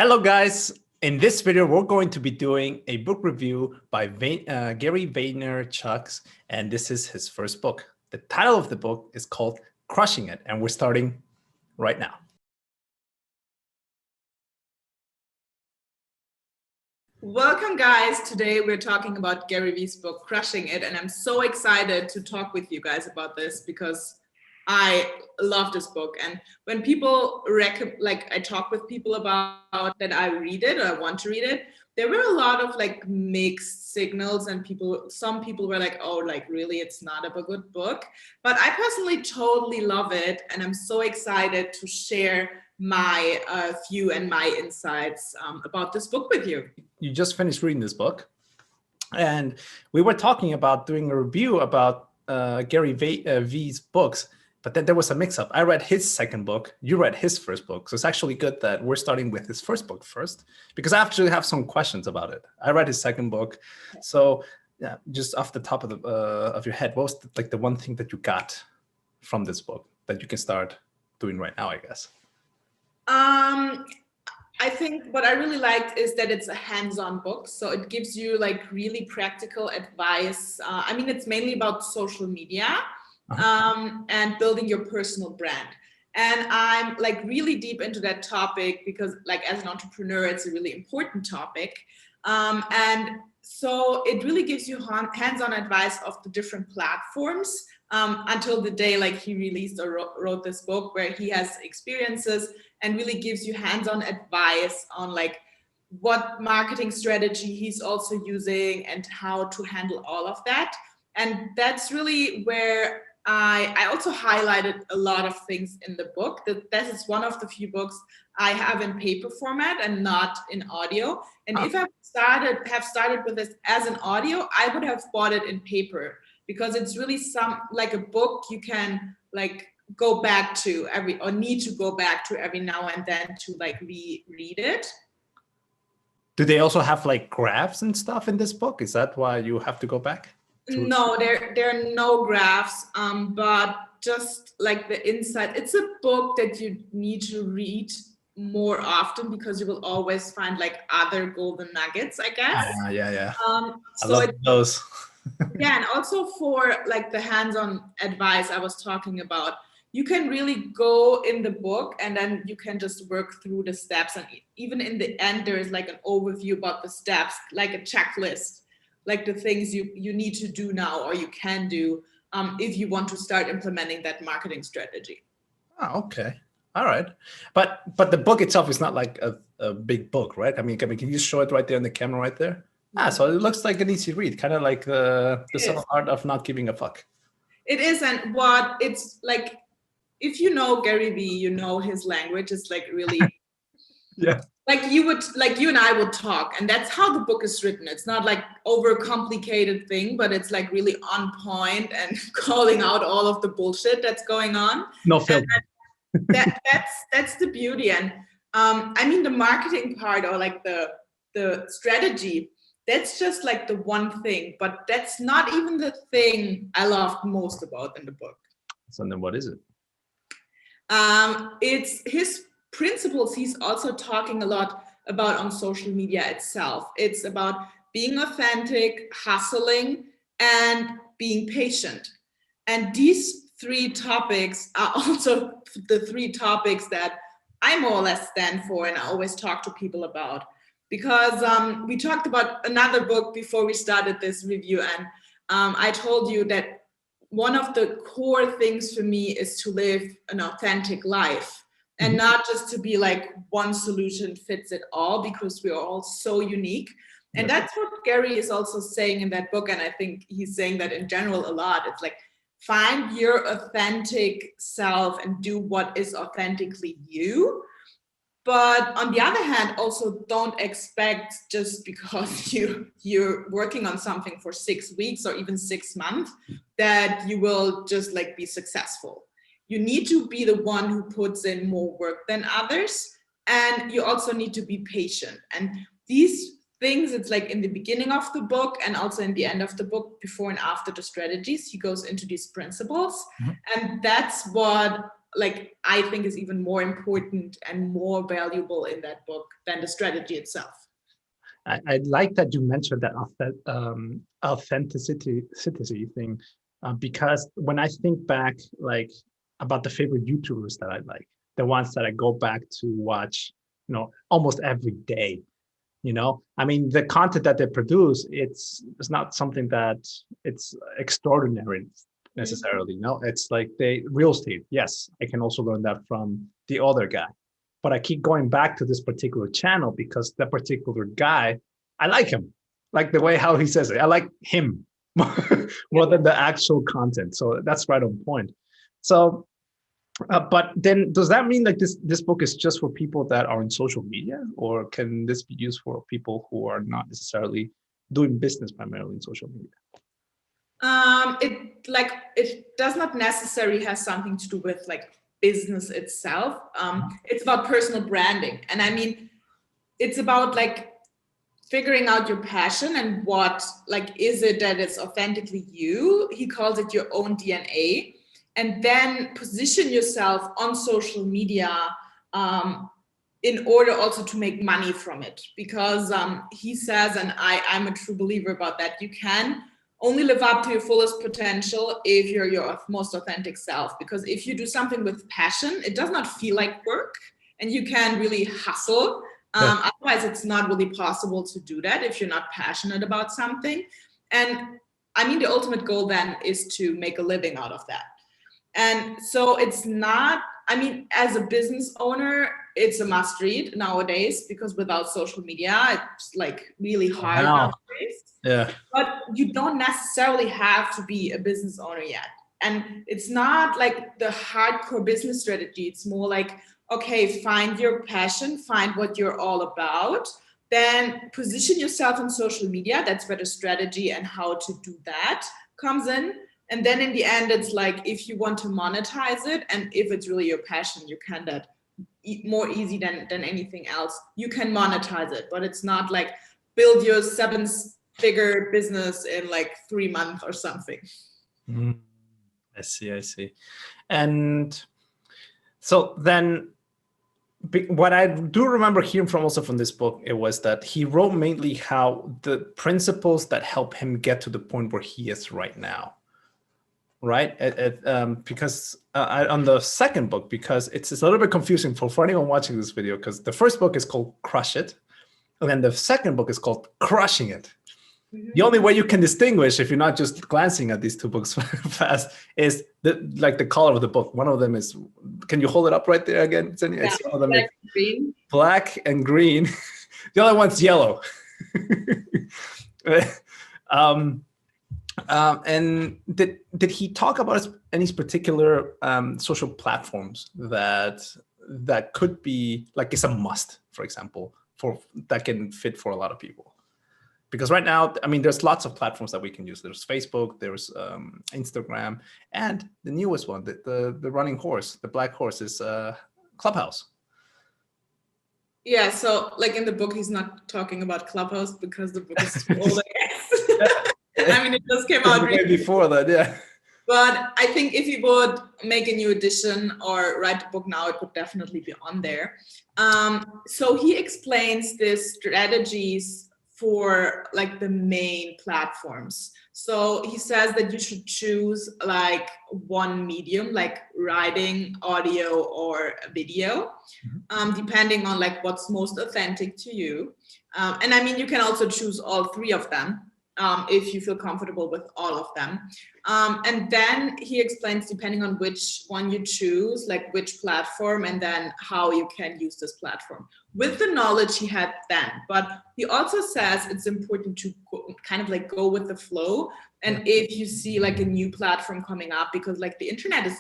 Hello guys, in this video we're going to be doing a book review by Gary Vaynerchuk, and this is his first book. The title of the book is called Crushing It, and we're starting right now. Welcome guys, today we're talking about Gary V's book Crushing It, and I'm so excited to talk with you guys about this because I love this book. And when people I talk with people about that I read it or I want to read it, there were a lot of mixed signals, and some people were like, oh, really, it's not a good book. But I personally totally love it, and I'm so excited to share my view and my insights about this book with you. You just finished reading this book, and we were talking about doing a review about Gary V's books. But then there was a mix-up. I read his second book. You read his first book. So it's actually good that we're starting with his first book first, because I actually have some questions about it. I read his second book. So yeah, just off the top of your head, what was the one thing that you got from this book that you can start doing right now, I guess? I think what I really liked is that it's a hands-on book. So it gives you really practical advice. I mean, it's mainly about social media. And building your personal brand. And I'm really deep into that topic because as an entrepreneur, it's a really important topic. And so it really gives you hands-on advice of the different platforms until the day he released or wrote this book, where he has experiences and really gives you hands-on advice on what marketing strategy he's also using and how to handle all of that. And that's really where I also highlighted a lot of things in the book. This is one of the few books I have in paper format and not in audio. And if I have started with this as an audio, I would have bought it in paper, because it's really a book you can go back to need to go back to every now and then to reread it. Do they also have graphs and stuff in this book? Is that why you have to go back? No, there are no graphs, but just the insight. It's a book that you need to read more often, because you will always find other golden nuggets, I guess. Yeah. I love those. Yeah, and also for the hands-on advice I was talking about, you can really go in the book and then you can just work through the steps. And even in the end, there is an overview about the steps, like a checklist. The things you need to do now, or you can do if you want to start implementing that marketing strategy. Oh, okay. All right. But the book itself is not a big book, right? I mean, can you show it right there on the camera right there? So it looks like an easy read, kind of like the subtle art of not giving a fuck. It is, and what it's if you know Gary V, you know his language is really yeah. You and I would talk, and that's how the book is written. It's not overcomplicated thing, but it's really on point and calling out all of the bullshit that's going on. No filter. That's the beauty. And I mean, the marketing part, or the strategy, that's just the one thing, but that's not even the thing I loved most about in the book. So then what is it? It's his principles he's also talking a lot about on social media itself. It's about being authentic, hustling, and being patient. And these three topics are also the three topics that I more or less stand for and I always talk to people about. Because we talked about another book before we started this review, and I told you that one of the core things for me is to live an authentic life. And not just to be one solution fits it all, because we are all so unique. And that's what Gary is also saying in that book. And I think he's saying that in general a lot. It's find your authentic self and do what is authentically you. But on the other hand, also don't expect, just because you're working on something for 6 weeks or even 6 months, that you will just be successful. You need to be the one who puts in more work than others. And you also need to be patient. And these things, it's in the beginning of the book and also in the end of the book, before and after the strategies, he goes into these principles. And that's what like I think is even more important and more valuable in that book than the strategy itself. I like that you mentioned that authenticity thing, because when I think back, like about the favorite YouTubers that I like, the ones that I go back to watch, almost every day. I mean, the content that they produce, it's not something that it's extraordinary necessarily. It's like real estate. Yes, I can also learn that from the other guy, but I keep going back to this particular channel because that particular guy, I like him, like the way how he says it. I like him more than the actual content. So that's right on point. So, but then does that mean like this book is just for people that are in social media, or can this be used for people who are not necessarily doing business primarily in social media? It does not necessarily have something to do with like business itself. It's about personal branding, and I mean, it's about like figuring out your passion and what like is it that is authentically you. He calls it your own DNA, and then position yourself on social media in order also to make money from it, because he says, and I'm a true believer about that, you can only live up to your fullest potential if you're your most authentic self. Because if you do something with passion, it does not feel like work, and you can really hustle. Otherwise, it's not really possible to do that if you're not passionate about something. And I mean, the ultimate goal then is to make a living out of that. And so it's not, I mean, as a business owner, it's a must read nowadays, because without social media, it's like really hard nowadays. Yeah. But you don't necessarily have to be a business owner yet. And it's not like the hardcore business strategy. It's more like, okay, find your passion, find what you're all about, then position yourself on social media. That's where the strategy and how to do that comes in. And then in the end, it's like, if you want to monetize it, and if it's really your passion, you can that more easy than anything else. You can monetize it, but it's not like build your 7-figure business in like 3 months or something. I see. And so then what I do remember hearing from this book, it was that he wrote mainly how the principles that help him get to the point where he is right now. Right? Because on the second book, because it's a little bit confusing for anyone watching this video, because the first book is called Crush It, and then the second book is called Crushing It. Mm-hmm. The only way you can distinguish, if you're not just glancing at these two books fast, is the color of the book. One of them is, can you hold it up right there again? Yeah, black and green. Black and green. The other one's yellow. And did he talk about any particular social platforms that could be like it's a must, for example, that can fit for a lot of people? Because right now, I mean, there's lots of platforms that we can use. There's Facebook, there's Instagram, and the newest one, the running horse, the black horse, is Clubhouse. Yeah, so like in the book, he's not talking about Clubhouse because the book is too old, I guess. I mean, it just came out way before that, yeah. But I think if you would make a new edition or write the book now, it would definitely be on there. So he explains the strategies for like the main platforms. So he says that you should choose like one medium, like writing, audio, or video, depending on like what's most authentic to you. And I mean, you can also choose all 3 of them. If you feel comfortable with all of them. And then he explains, depending on which one you choose, like which platform, and then how you can use this platform with the knowledge he had then. But he also says it's important to kind of like go with the flow. And if you see like a new platform coming up, because like the internet is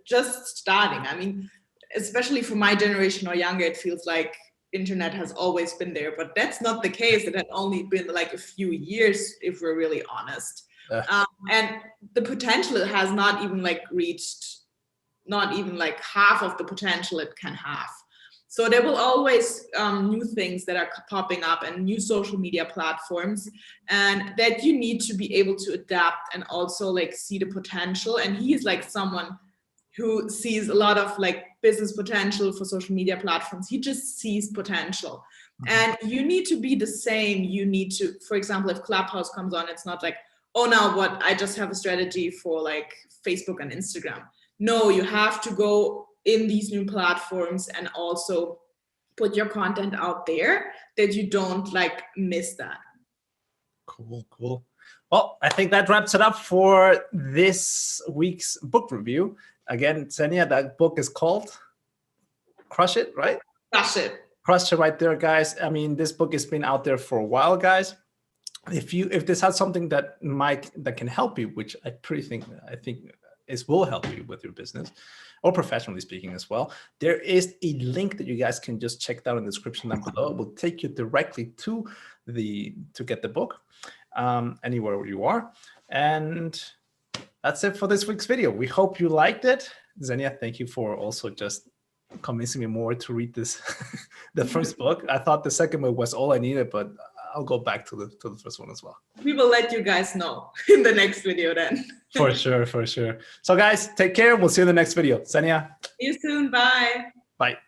just starting. I mean, especially for my generation or younger, it feels like internet has always been there, but that's not the case. It had only been like a few years, if we're really honest. And the potential it has not even like reached, not even like half of the potential it can have. So there will always new things that are popping up and new social media platforms, and that you need to be able to adapt and also like see the potential. And he is like someone who sees a lot of like business potential for social media platforms. He just sees potential. And you need to be the same. You need to, for example, if Clubhouse comes on, it's not like, oh, now what, I just have a strategy for like Facebook and Instagram. No, you have to go in these new platforms and also put your content out there that you don't like miss that. Cool, cool. Well, I think that wraps it up for this week's book review. Again, Xenia, that book is called Crush It, right? Crush It. Crush It right there, guys. I mean, this book has been out there for a while, guys. If this has something that can help you, which I think it will help you with your business or professionally speaking as well, there is a link that you guys can just check down in the description down below. It will take you directly to get the book anywhere you are. And that's it for this week's video. We hope you liked it. Xenia, thank you for also just convincing me more to read this the first book. I thought the second book was all I needed, but I'll go back to the first one as well. We will let you guys know in the next video then. For sure, for sure. So guys, take care. We'll see you in the next video. Xenia. See you soon. Bye. Bye.